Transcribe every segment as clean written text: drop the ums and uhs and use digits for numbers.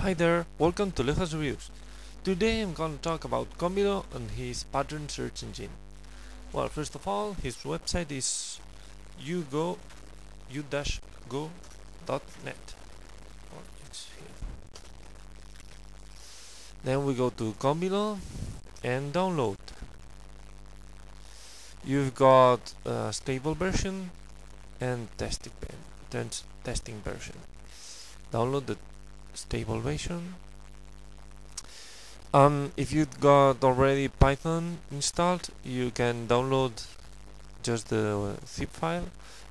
Hi there, welcome to Alejo's Reviews. Today I'm going to talk about Kombilo and his pattern search engine. Well, first of all, his website is u-go-go.net. Well, it's here. Then we go to Kombilo and download. You've got a stable version and testing version. Download the stable version. If you've got already Python installed, you can download just the zip file,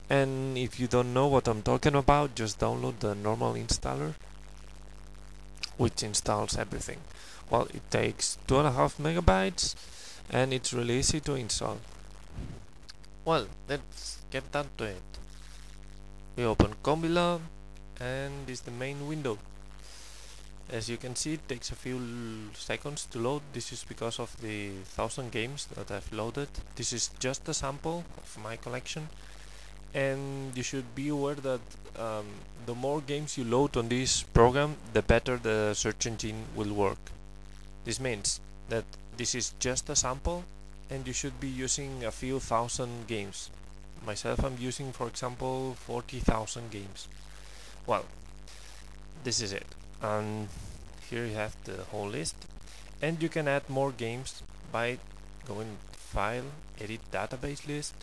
and if you don't know what I'm talking about, just download the normal installer, which installs everything. Well, it takes 2.5 megabytes and it's really easy to install. Well, let's get down to it. We open Kombilo and this is the main window. As you can see, it takes a few seconds to load. This is because of the 1000 games that I've loaded. This is just a sample of my collection, and you should be aware that the more games you load on this program, the better the search engine will work. This means that this is just a sample and you should be using a few thousand games. Myself, I'm using, for example, 40,000 games. Well, this is it. And here you have the whole list, and you can add more games by going to File, Edit Database List,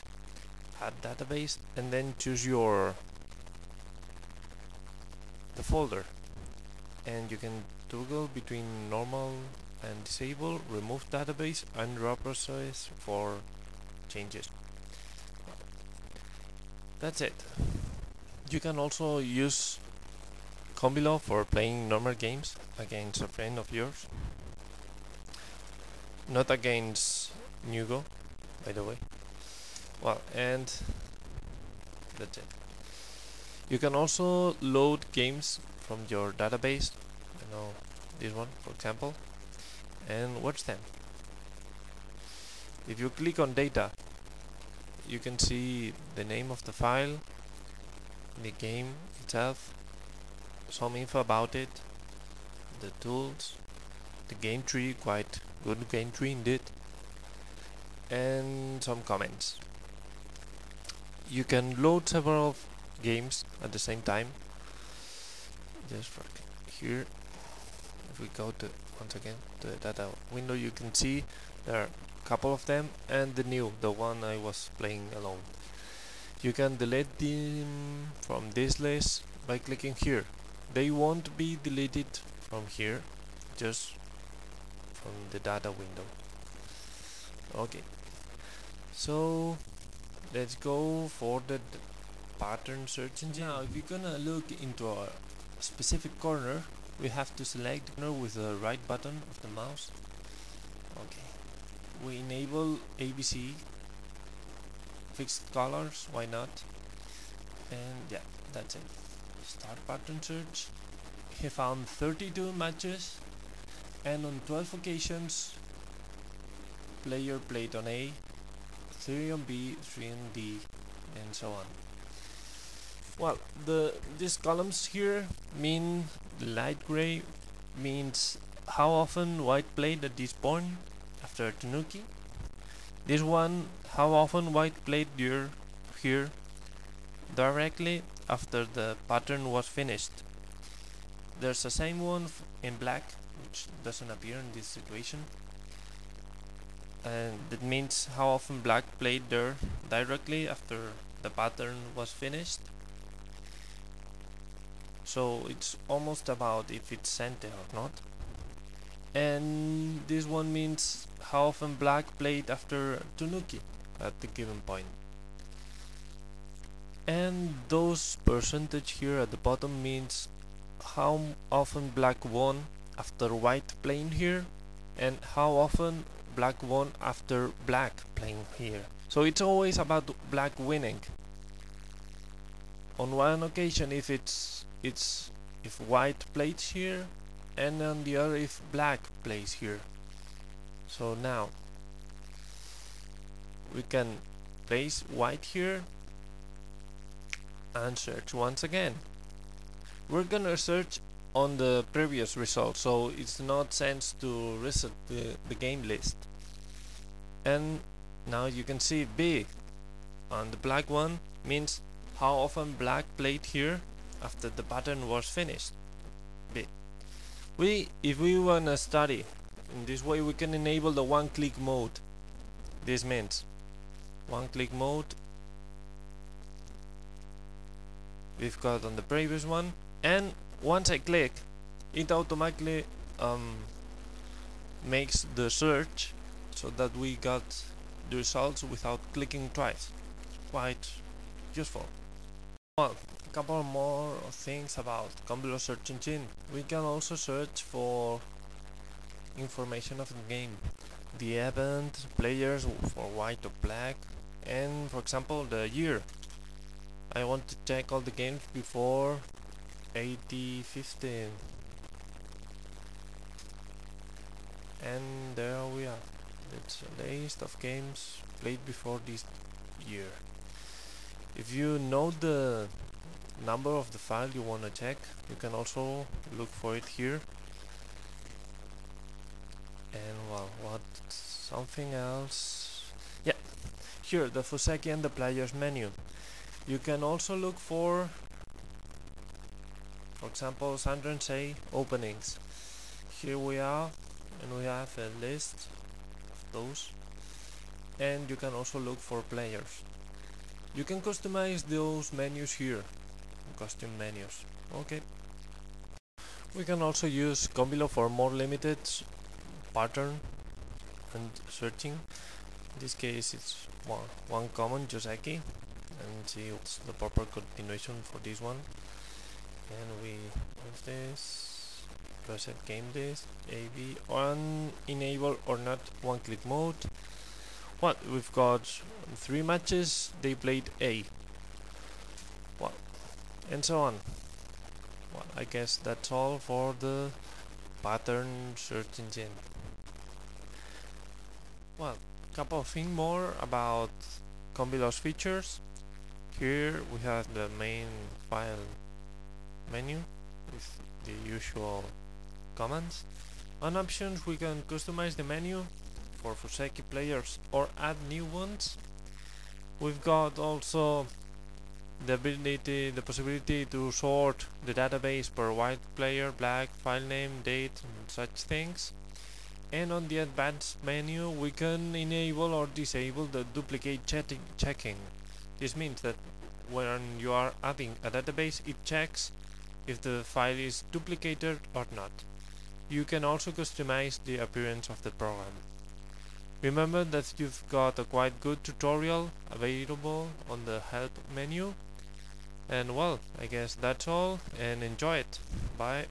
Add Database, and then choose the folder, and you can toggle between normal and disable, remove database, and raw process for changes. That's it. You can also use Kombilo for playing normal games against a friend of yours, not against Nugo, by the way. Well, and that's it. You can also load games from your database, this one for example, and watch them. If you click on data, you can see the name of the file, the game itself, some info about it, the tools, the game tree, quite good game tree indeed, and some comments. You can load several games at the same time. Just for here, if we go to once again to the data window, you can see there are a couple of them, and the one I was playing alone. You can delete them from this list by clicking here. They won't be deleted from here, just from the data window. Okay, so let's go for the pattern search engine. Now, if you're gonna look into a specific corner, we have to select the corner with the right button of the mouse. Okay, we enable ABC, fixed colors, why not? And yeah, that's it. Start pattern search. He found 32 matches, and on 12 occasions player played on A, 3 on B, 3 on D, and so on. Well, these columns here mean the light gray means how often white played at this point after Tenuki. This one, how often white played here directly after the pattern was finished. There's the same one in black, which doesn't appear in this situation, and that means how often black played there directly after the pattern was finished. So it's almost about if it's center or not. And this one means how often black played after Tenuki at the given point. And those percentage here at the bottom means how often black won after white playing here, and how often black won after black playing here. So it's always about black winning. On one occasion if if white plays here, and on the other if black plays here. So now we can place white here and search once again. We're gonna search on the previous result, so it's not sense to reset the game list. And now you can see B on the black one means how often black played here after the pattern was finished. B. If we wanna study in this way, we can enable the one-click mode. This means one-click mode we've got on the previous one, and once I click, it automatically makes the search so that we got the results without clicking twice. Quite useful. Well, a couple more things about Kombilo search engine. We can also search for information of the game, the event, players for white or black, and for example the year. I want to check all the games before 8015, and there we are. It's a list of games played before this year. If you know the number of the file you want to check, you can also look for it here. And well, what something else? Yeah, here the Fuseki and the players menu. You can also look for example, Sandrensei openings. Here we are, and we have a list of those. And you can also look for players. You can customize those menus here, custom menus. Okay. We can also use Kombilo for more limited pattern and searching. In this case, it's one common Joseki, and see what's the proper continuation for this one. And we use this, reset game list, AB, on enable or not one-click mode. Well, we've got 3 matches, they played A. Well, and so on. Well, I guess that's all for the pattern search engine. Well, couple of things more about Kombilo's features. Here we have the main file menu with the usual commands. On options, we can customize the menu for Fuseki players or add new ones. We've got also the possibility to sort the database per white player, black, file name, date, and such things. And on the advanced menu, we can enable or disable the duplicate checking. This means that when you are adding a database, it checks if the file is duplicated or not. You can also customize the appearance of the program. Remember that you've got a quite good tutorial available on the help menu. And well, I guess that's all, and enjoy it. Bye.